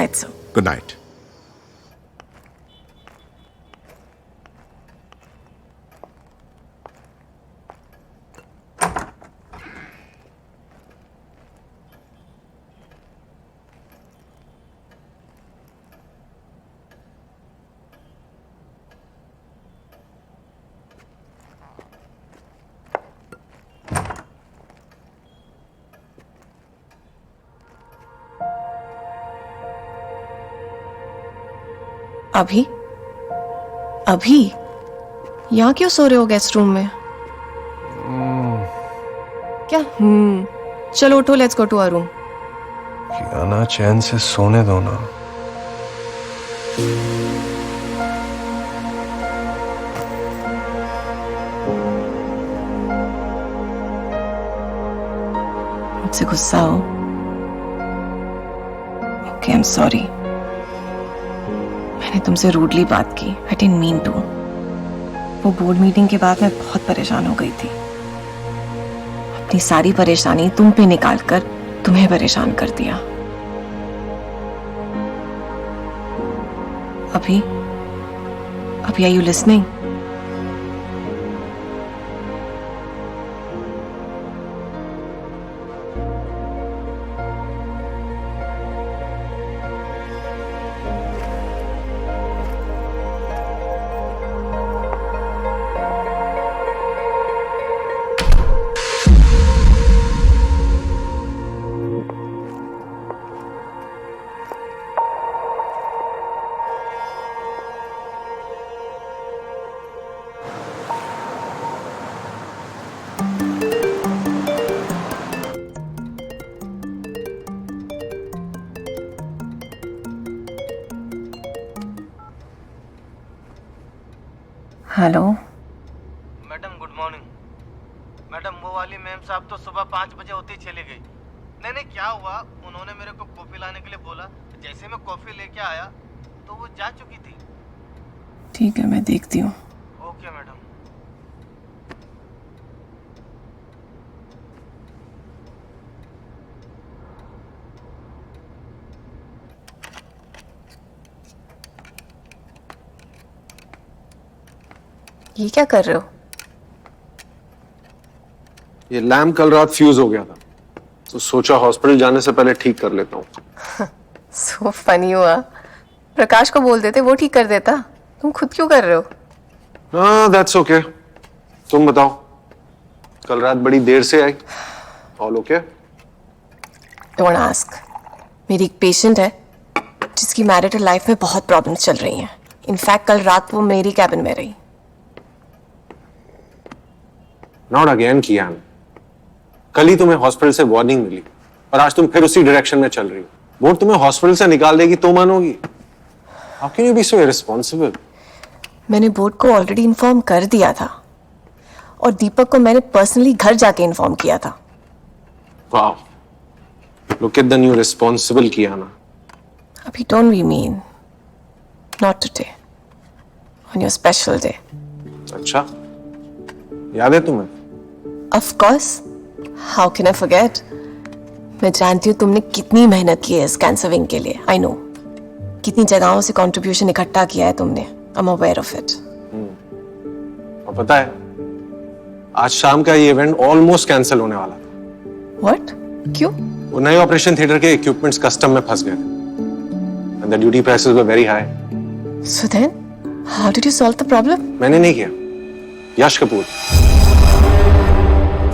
Night sir. Good night. अभी अभी यहाँ क्यों सो रहे हो गेस्ट रूम में? क्या चलो उठो, let's go to our room. Kiana चैन से सोने दो ना। मुझसे गुस्सा हो? Okay, I am sorry. मैंने तुमसे रूडली बात की। I didn't mean to. वो बोर्ड मीटिंग के बाद मैं बहुत परेशान हो गई थी। अपनी सारी परेशानी तुम पे निकालकर तुम्हें परेशान कर दिया। अभी are you listening? Hello madam, good morning. Madam, वो वाली मैम साहब तो सुबह 5 बजे होते ही चली गई। नहीं, क्या हुआ, उन्होंने मेरे को कॉफ़ी लाने के लिए बोला। जैसे मैं कॉफ़ी लेके आया तो वो जा चुकी थी। ठीक है, मैं देखती हूँ। Okay madam. ये क्या कर रहे हो? ये लैम्प कल रात फ्यूज हो गया था, तो सोचा हॉस्पिटल जाने से पहले ठीक कर लेता हूँ। सो फनी हुआ। प्रकाश को बोल देते, वो ठीक कर देता। तुम खुद क्यों कर रहे हो? That's okay. तुम बताओ, कल रात बड़ी देर से आई। All okay? Don't ask. मेरी एक पेशेंट है जिसकी मैरिटल लाइफ में बहुत प्रॉब्लम्स चल रही हैं। इनफैक्ट कल रात वो मेरी कैबिन में रही। नॉट अगेन कियान। कल ही तुम्हें हॉस्पिटल से वार्निंग मिली और आज तुम फिर उसी डायरेक्शन में चल रही हो। बोर्ड तुम्हें हॉस्पिटल से निकाल देगी तो मानोगी? How can you be so irresponsible? मैंने बोर्ड को ऑलरेडी इन्फॉर्म कर दिया था और दीपक को मैंने पर्सनली घर जाके इन्फॉर्म किया था। Wow, look at the new responsible Kiana. अभी don't be mean. Not today, on your special day. अच्छा, याद है तुम्हें? Of course, how can I forget. मैं जानती हूँ तुमने कितनी मेहनत की है इस कैंसर विंग के लिए। आई नो कितनी जगहों से कंट्रीब्यूशन इकट्ठा किया है तुमने। I am aware of it. और पता है, आज शाम का ये इवेंट ऑलमोस्ट कैंसिल होने वाला था। व्हाट? क्यों? वो नए ऑपरेशन थिएटर के इक्विपमेंट्स कस्टम में फंस गए थे and the duty prices were very high. So then how did you solve the problem? मैंने नहीं किया, यश Kapoor.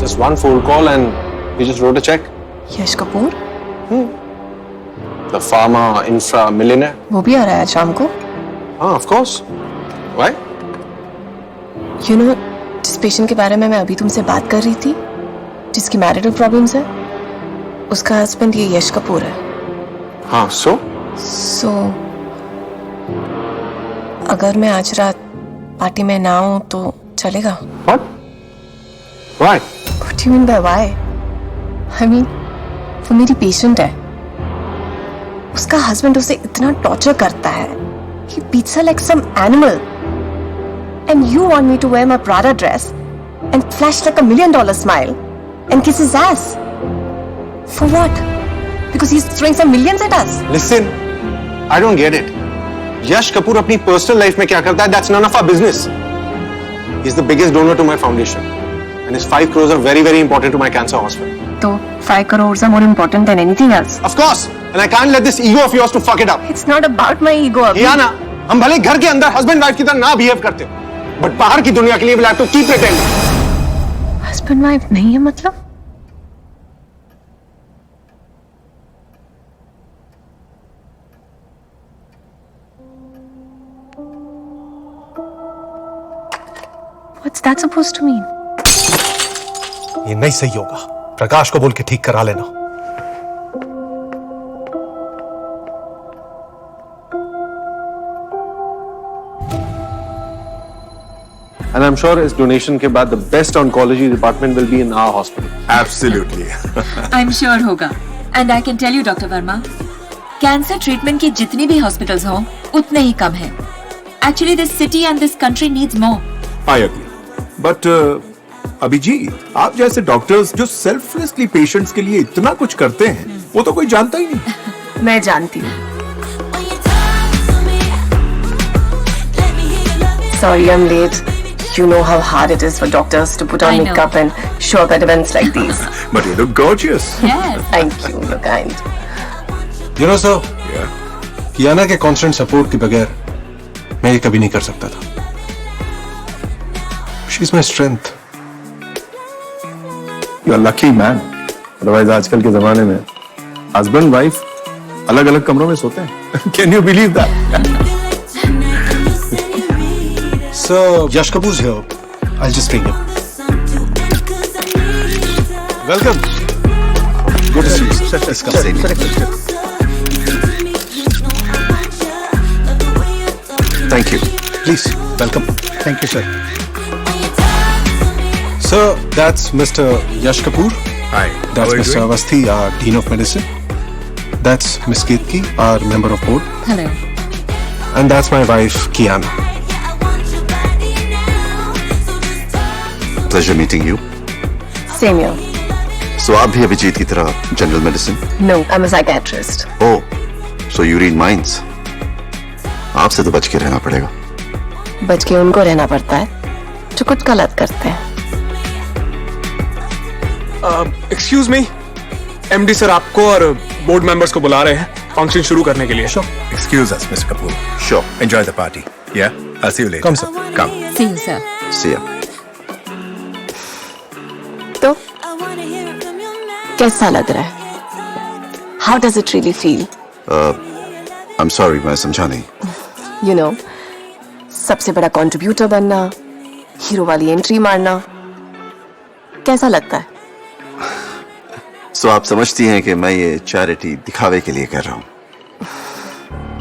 Just one phone call and he just wrote a check. Yash Kapoor? The pharma infra millionaire. वो भी आ रहा है शाम को? हाँ, of course. Why? You know, जिस पेशेंट के बारे में मैं अभी तुमसे बात कर रही थी, जिसकी मैरिटल प्रॉब्लम्स है, उसका हस्बैंड ये यश कपूर है। हाँ, so? So, अगर मैं आज रात पार्टी में ना हूं तो चलेगा? What? Why? What do you mean by why? I mean, वो मेरी पेशेंट है। उसका हस्बैंड उसे इतना टॉर्चर करता है। He beats her like some animal. And you want me to wear my Prada dress and flash like $1 million smile and kiss his ass? For what? Because he's throwing some millions at us? Listen, I don't get it. यश कपूर अपनी personal life में क्या करता है? That's none of our business. He's the biggest donor to my foundation, and his 5 crores are very, very important to my cancer hospital. तो 5 crores are more important than anything else. Of course, and I can't let this ego of yours to fuck it up. It's not about my ego. Abhi. Kiana, हम भले घर के अंदर husband wife की तरह ना behave करते हो, बट बाहर की दुनिया के लिए we'll have to keep pretending. Husband wife नहीं है मतलब? What's that supposed to mean? ये नहीं सही होगा। प्रकाश को बोल के ठीक करा लेना। And I'm sure इस donation के बाद the best oncology department will be in our hospital. Absolutely. I'm sure होगा. And I can tell you, Dr. Verma, cancer treatment के जितने भी हॉस्पिटल्स हों, उतने ही कम हैं. Actually, this city and this country needs more. I agree. But Abhijit, आप जैसे doctors जो सेल्फलेसली पेशेंट्स के लिए इतना कुछ करते हैं, वो तो कोई जानता ही नहीं। मैं जानती हूँ। Sorry, I'm late. You know how hard it is for doctors to put on I know. makeup and show up at events like these. But you look gorgeous. Yes. Thank you, you're kind. You know sir, Yeah. Kiana के constant support के बगैर मैं ये कभी नहीं कर सकता था। She's my strength. You're lucky man. Otherwise आजकल के जमाने में हस्बैंड वाइफ अलग-अलग कमरों में सोते हैं। Can you believe that? So Yash Kapoor's here. I'll just bring him. Welcome. Good to see you. Sir. Please come. Thank you. Please welcome. Thank you, sir. Sir, that's Mr. Yash Kapoor. Hi. That's Mr. Awasthi, our Dean of Medicine. That's Miss Ketki, our member of board. Hello. And that's my wife, Kiana. Pleasure meeting you. Same here. So आप भी अभिजीत की तरह general medicine? No, I'm a psychiatrist. Oh, so you read minds. आपसे तो बच के रहना पड़ेगा। बच के उनको रहना पड़ता है जो कुछ गलत करते हैं। एक्सक्यूज मी, एमडी सर आपको और बोर्ड मेंबर्स को बुला रहे हैं फंक्शन शुरू करने के लिए। Excuse us, Mr. Kapoor. Sure. Enjoy the party. Yeah. I'll see you later. Come, sir. Come. See you, sir. See ya. तो कैसा लग रहा है? How does it really feel? I'm sorry, मैं समझा नहीं। You know, सबसे बड़ा कंट्रीब्यूटर बनना, हीरो वाली एंट्री मारना, कैसा लगता है? So आप समझती हैं कि मैं ये चैरिटी दिखावे के लिए कर रहा हूँ।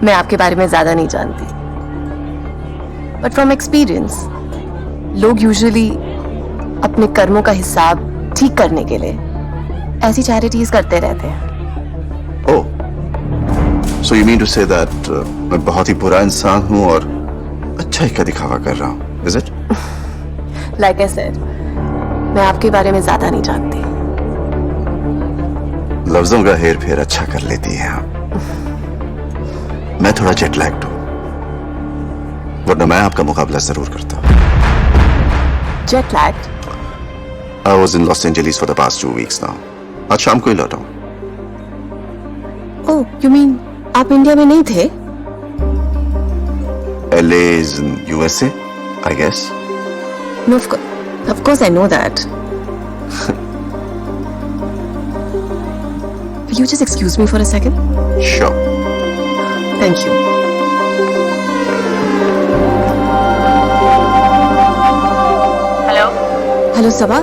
मैं आपके बारे में ज्यादा नहीं जानती, बट फ्रॉम एक्सपीरियंस लोग यूजुअली अपने कर्मों का हिसाब ठीक करने के लिए ऐसी चैरिटीज करते रहते हैं। Oh, so you mean to say that मैं बहुत ही बुरा इंसान हूँ और अच्छाई का दिखावा कर रहा हूँ, is it? Like I said, मैं आपके बारे में ज्यादा नहीं जानती। लफ्जों का हेर फेर अच्छा कर लेती हैं आप। मैं थोड़ा जेट लैग्ड हूँ, वरना मैं आपका मुकाबला जरूर करता। Jet lagged? I was in Los Angeles for the past 2 weeks now. आज शाम को ही लौटा हूँ। Oh, you mean आप इंडिया में नहीं थे? LA is in USA, I guess. No, of course I know that. Will you just excuse me for a second? Sure. Thank you. Hello? Hello, Sabha?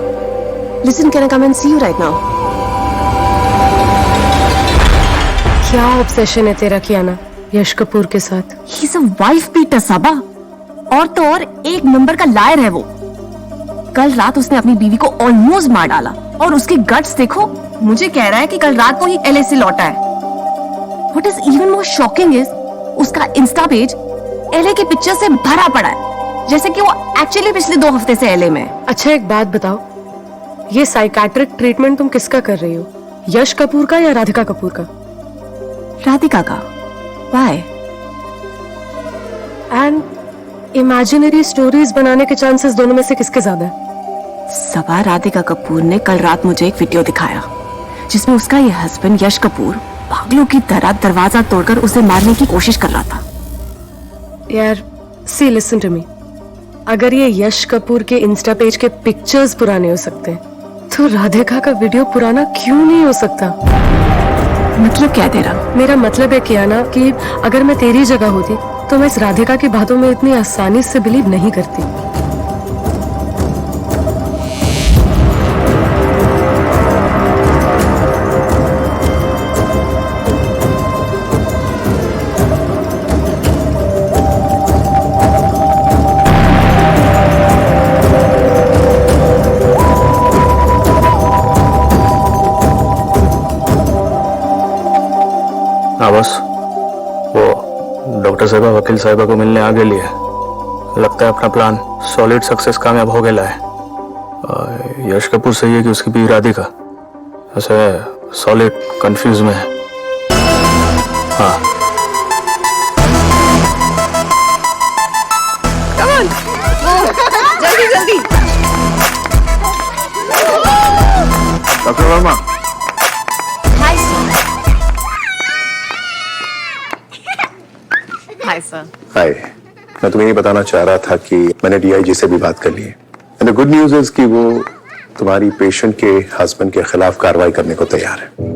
Listen, can I come and see you right now? क्या obsession है तेरा कियाना यश कपूर के साथ? He's a wife beater, सबा। और तो और एक number का लायर है वो। कल रात उसने अपनी बीवी को ऑलमोस्ट मार डाला और उसके गट्स देखो, मुझे कह रहा है कि कल रात को ही LA से लौटा है। What is even more shocking is उसका इंस्टा पेज LA के पिक्चर से भरा पड़ा है, जैसे कि वो एक्चुअली पिछले 2 हफ्ते से LA में है। अच्छा एक बात बताओ, ये साइकाट्रिक ट्रीटमेंट तुम किसका कर रही हो, यश कपूर का या राधिका कपूर का? राधिका का। Why? इमेजिनरी स्टोरीज बनाने के चांसेस दोनों में से किसके ज्यादा है? सवा राधिका कपूर ने कल रात मुझे एक वीडियो दिखाया जिसमें उसका ये हस्बैंड यश कपूर पागलों की तरह दरवाजा तोड़कर उसे मारने की कोशिश कर रहा था। यार सी लिसन टू मी, अगर ये यश कपूर के इंस्टा पेज के पिक्चर्स पुराने हो सकते हैं तो राधिका का वीडियो पुराना क्यों नहीं हो सकता? मतलब क्या तेरा? मेरा मतलब है कियाना कि अगर मैं तेरी जगह होती तो मैं इस राधिका की बातों में इतनी आसानी से बिलीव नहीं करती। हाँ बस, वो डॉक्टर साहबा वकील साहबा को मिलने आगे लिए। लगता है अपना प्लान सॉलिड सक्सेस कामयाब हो गया है। यश कपूर सही है कि उसकी भी राधिका ऐसे सॉलिड कंफ्यूज में है। हाँ जल्दी जल्दी। Doctor Verma, hi sir. Hi, मैं तुम्हें ये बताना चाह रहा था कि मैंने डीआईजी से भी बात कर ली है। And the good news is कि वो तुम्हारी पेशेंट के हस्बैंड के खिलाफ कार्रवाई करने को तैयार है।